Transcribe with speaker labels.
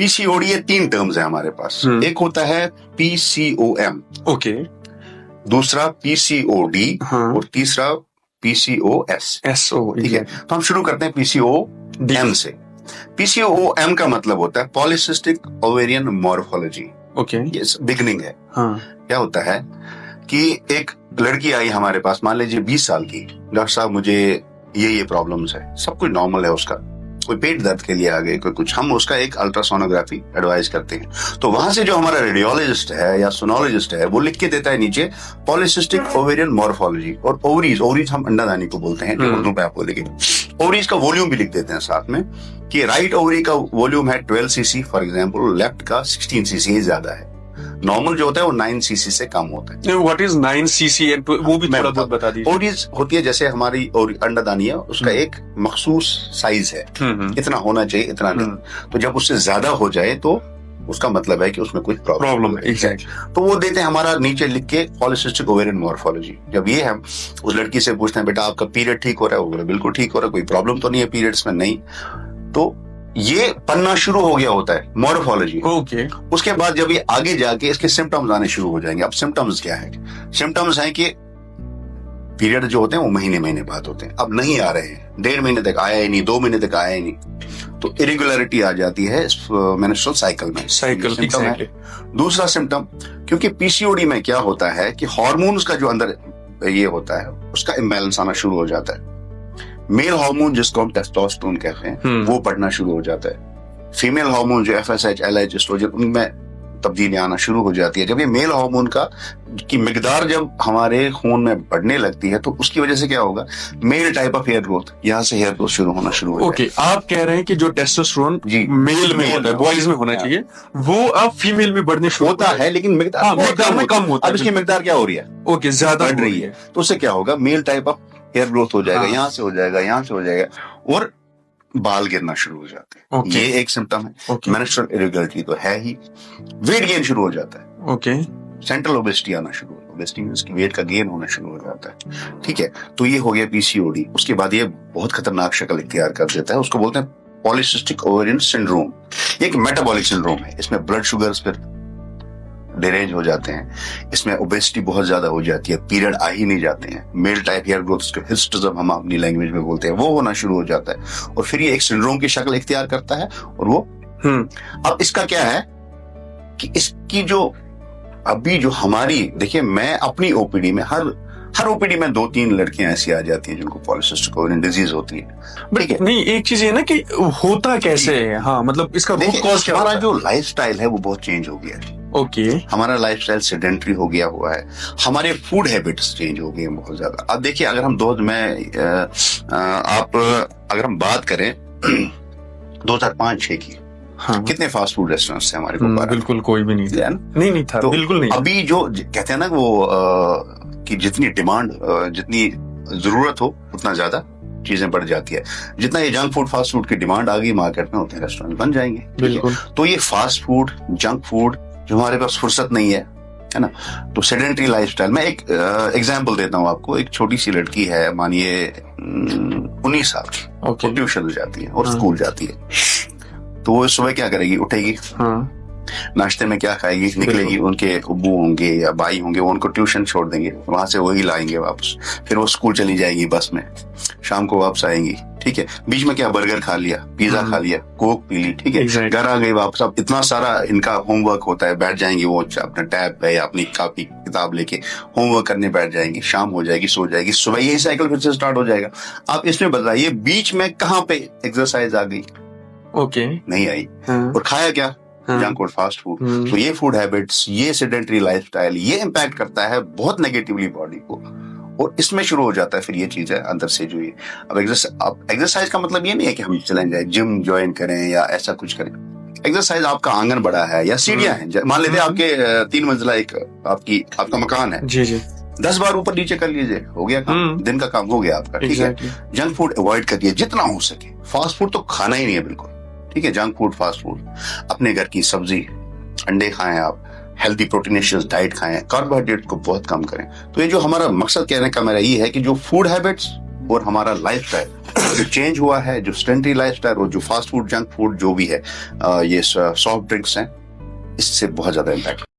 Speaker 1: PCOD ये 3 terms है हमारे पास। एक होता है पीसीओएम,
Speaker 2: ओके,
Speaker 1: दूसरा पीसीओडी,
Speaker 2: हाँ,
Speaker 1: और तीसरा पीसीओएस।
Speaker 2: एसओ,
Speaker 1: ठीक है, तो हम शुरू करते हैं पीसीओएम से। पीसीओएम का मतलब होता है पॉलिसिस्टिक ओवेरियन मॉर्फोलॉजी।
Speaker 2: ओके,
Speaker 1: ये बिगनिंग है।
Speaker 2: हाँ,
Speaker 1: क्या होता है कि एक लड़की आई हमारे पास, मान लीजिए 20 साल की, डॉक्टर साहब मुझे ये प्रॉब्लम्स है, सब कुछ नॉर्मल है उसका, कोई पेट दर्द के लिए आ गए, कोई कुछ, हम उसका एक अल्ट्रासोनोग्राफी एडवाइस करते हैं। तो वहां से जो हमारा रेडियोलॉजिस्ट है या सोनोलॉजिस्ट है वो लिख के देता है नीचे पॉलिसिस्टिक ओवेरियन मॉर्फोलॉजी, और ओवरीज हम अंडादानी को बोलते हैं, जो उर्दू में आप बोलेंगे। ओवरीज का वॉल्यूम भी लिख देते हैं साथ में कि राइट ओवरी का वॉल्यूम है 12 सीसी फॉर एग्जाम्पल, लेफ्ट का 16 सीसी ज्यादा है। नॉर्मल जो होता है वो 9 सीसी से कम होता है।
Speaker 2: व्हाट इज 9 सीसी, वो भी थोड़ा बहुत बता दीजिए।
Speaker 1: ओवरीज होती है जैसे हमारी अंडादानी है, उसका एक मखसूस साइज है, इतना होना चाहिए, इतना नहीं। तो जब उससे ज्यादा हो जाए तो उसका मतलब है कि उसमें कोई प्रॉब्लम है।
Speaker 2: एग्जैक्टली।
Speaker 1: तो वो देते हैं हमारा नीचे लिख के पॉलिसिस्टिक ओवेरियन मॉर्फोलॉजी। जब ये हम उस लड़की से पूछते हैं बेटा आपका पीरियड ठीक हो रहा है, वो बोले बिल्कुल ठीक हो रहा है, कोई प्रॉब्लम तो नहीं है पीरियड्स में, नहीं। तो ये पन्ना शुरू हो गया होता है मॉर्फोलॉजी।
Speaker 2: ओके,
Speaker 1: उसके बाद जब ये आगे जाके इसके सिम्टम्स आने शुरू हो जाएंगे। अब सिम्टम्स क्या है? सिम्टम्स है कि पीरियड जो होते हैं वो महीने बाद होते हैं, अब नहीं आ रहे हैं, 1.5 महीने तक आया ही नहीं, 2 महीने तक आया ही नहीं, तो इरेगुलरिटी आ जाती है मेंस्ट्रुअल साइकिल में।
Speaker 2: साइकिल
Speaker 1: है। दूसरा सिम्टम, क्योंकि पीसीओडी में क्या होता है कि हार्मोन्स का जो अंदर ये होता है उसका इम्बैलेंस आना शुरू हो जाता है। मेल हार्मोन जिसको हम टेस्टोस्टेरोन कहते हैं वो बढ़ना शुरू हो जाता है। फीमेल हार्मोन जो एफएसएच, एलएच, एस्ट्रोजन, उनमें तब्दीलियां आना शुरू हो जाती है। जब ये मेल हार्मोन की मिकदार जब हमारे खून में बढ़ने लगती है तो उसकी वजह से क्या होगा, male type of hair growth, यहाँ से हेयर ग्रोथ शुरू होना शुरू हो
Speaker 2: ओके, आप कह रहे हैं कि जो टेस्टोस्टेरोन
Speaker 1: जी
Speaker 2: मेल में होता है, बॉयज में होना चाहिए, वो अब फीमेल में बढ़ने शुरू
Speaker 1: होता है, लेकिन मिकदार में कम होता है। अब इसकी मिकदार क्या हो रही है?
Speaker 2: ओके, ज्यादा
Speaker 1: बढ़ रही है। तो उससे क्या होगा, male type of hair growth हो जाएगा, यहाँ से हो जाएगा, यहाँ से हो जाएगा, और बाल गिरना शुरू हो जाते हैं।
Speaker 2: Okay.
Speaker 1: ये एक सिम्टम है। मेंस्ट्रुअल इरेगुलरिटी तो है ही, वेट गेन शुरू हो जाता है।
Speaker 2: ओके,
Speaker 1: सेंट्रल ओबेसिटी आना शुरू, ओबेसिटी मींस कि वेट का गेन होना शुरू हो जाता है। ठीक है, तो ये हो गया पीसीओडी। उसके बाद ये बहुत खतरनाक शक्ल इख्तियार कर देता है, उसको बोलते हैं पॉलिसिस्टिक ओवेरियन सिंड्रोम। ये एक मेटाबॉलिक सिंड्रोम है, इसमें ब्लड शुगर्स फिर डिरेंज हो जाते हैं, इसमें ओबेसिटी बहुत ज्यादा हो जाती है, पीरियड आ ही नहीं जाते हैं, मेल टाइप हेयर ग्रोथ, उसको हिस्टोजम हम अपनी लैंग्वेज में बोलते हैं, वो होना शुरू हो जाता है, और फिर ये एक सिंड्रोम की शक्ल इख्तियार करता है। और वो अब इसका क्या है कि इसकी जो अभी जो हमारी, देखिए मैं अपनी ओपीडी में हर ओपीडी में 2-3 लड़कियां ऐसी आ जाती हैं जिनको पॉलिसिस्टिक ओवेरियन डिजीज होती है। ठीक है,
Speaker 2: नहीं एक चीज है ना कि होता कैसे है, हाँ मतलब इसका रूट कॉज क्या
Speaker 1: हमारा जो लाइफस्टाइल है वो बहुत चेंज हो गया है।
Speaker 2: ओके,
Speaker 1: हमारा लाइफस्टाइल सेडेंटरी हो गया हुआ है, हमारे फूड हैबिट्स चेंज हो गए हैं बहुत ज्यादा। अब देखिए अगर हम अगर हम बात करें 2005-6 की,
Speaker 2: हाँ,
Speaker 1: कितने फास्ट फूड रेस्टोरेंट्स थे हमारे को?
Speaker 2: बिल्कुल कोई भी नहीं था। नहीं था,
Speaker 1: तो
Speaker 2: बिल्कुल नहीं।
Speaker 1: अभी जो कहते हैं ना वो कि जितनी डिमांड, जितनी जरूरत हो उतना ज्यादा चीजें बढ़ जाती है। जितना ये जंक फूड फास्ट फूड की डिमांड आ गई मार्केट में, उतने रेस्टोरेंट बन जाएंगे।
Speaker 2: बिल्कुल।
Speaker 1: तो ये फास्ट फूड, जंक फूड जो हमारे पास फुर्सत नहीं है ना, तो सेडेंटरी लाइफस्टाइल। मैं एक एग्जांपल देता हूँ आपको। एक छोटी सी लड़की है, मानिए 19 साल की,
Speaker 2: ओके,
Speaker 1: ट्यूशन जाती है और स्कूल जाती है। तो वो सुबह क्या करेगी, उठेगी, नाश्ते में क्या खाएगी, निकलेगी, उनके अब्बू होंगे या भाई होंगे, वो उनको ट्यूशन छोड़ देंगे, वहां से वही लाएंगे वापस, फिर वो स्कूल चली जाएगी बस में, शाम को वापस आएंगी। ठीक है, बीच में क्या बर्गर खा लिया, पिज्जा खा लिया, कोक पी ली, ठीक है, घर आ गई वापस। अब इतना सारा इनका होमवर्क होता है, बैठ जाएंगी वो अपना टैब पे या अपनी कॉपी किताब लेके होमवर्क करने बैठ जाएंगी, शाम हो जाएगी, सो जाएगी, सुबह यही साइकिल फिर से स्टार्ट हो जाएगा। आप इसमें बताइए बीच में कहाँ पे एक्सरसाइज आ गई?
Speaker 2: ओके,
Speaker 1: नहीं आई। और खाया क्या? Junk food, fast food. तो ये फूड हैबिट्स, ये सेडेंटरी लाइफस्टाइल, ये इम्पैक्ट करता है बहुत नेगेटिवली बॉडी को, और इसमें शुरू हो जाता है फिर ये चीजें अंदर से जो ये। अब एक्सरसाइज का मतलब ये नहीं है कि हम चलें जाए जिम ज्वाइन करें या ऐसा कुछ करें। एक्सरसाइज आपका आंगन बड़ा है या सीढ़ियां हैं, मान लेते हैं आपके 3 मंजिला एक आपका मकान है,
Speaker 2: जी जी,
Speaker 1: 10 बार ऊपर नीचे कर लीजिए, हो गया काम, दिन का काम हो गया आपका। ठीक है, जंक फूड अवॉइड करिए जितना हो सके, फास्ट फूड तो खाना ही नहीं है बिल्कुल। ठीक है, जंक फूड, फास्ट फूड, अपने घर की सब्जी, अंडे खाएं आप, हेल्दी प्रोटीनेशियस डाइट खाएं, कार्बोहाइड्रेट को बहुत कम करें। तो ये जो हमारा मकसद कहने का मेरा ये है कि जो फूड हैबिट्स और हमारा लाइफस्टाइल जो चेंज हुआ है, जो स्टेंटरी लाइफस्टाइल और जो फास्ट फूड, जंक फूड जो भी है, ये सॉफ्ट ड्रिंक्स हैं, इससे बहुत ज्यादा इम्पैक्ट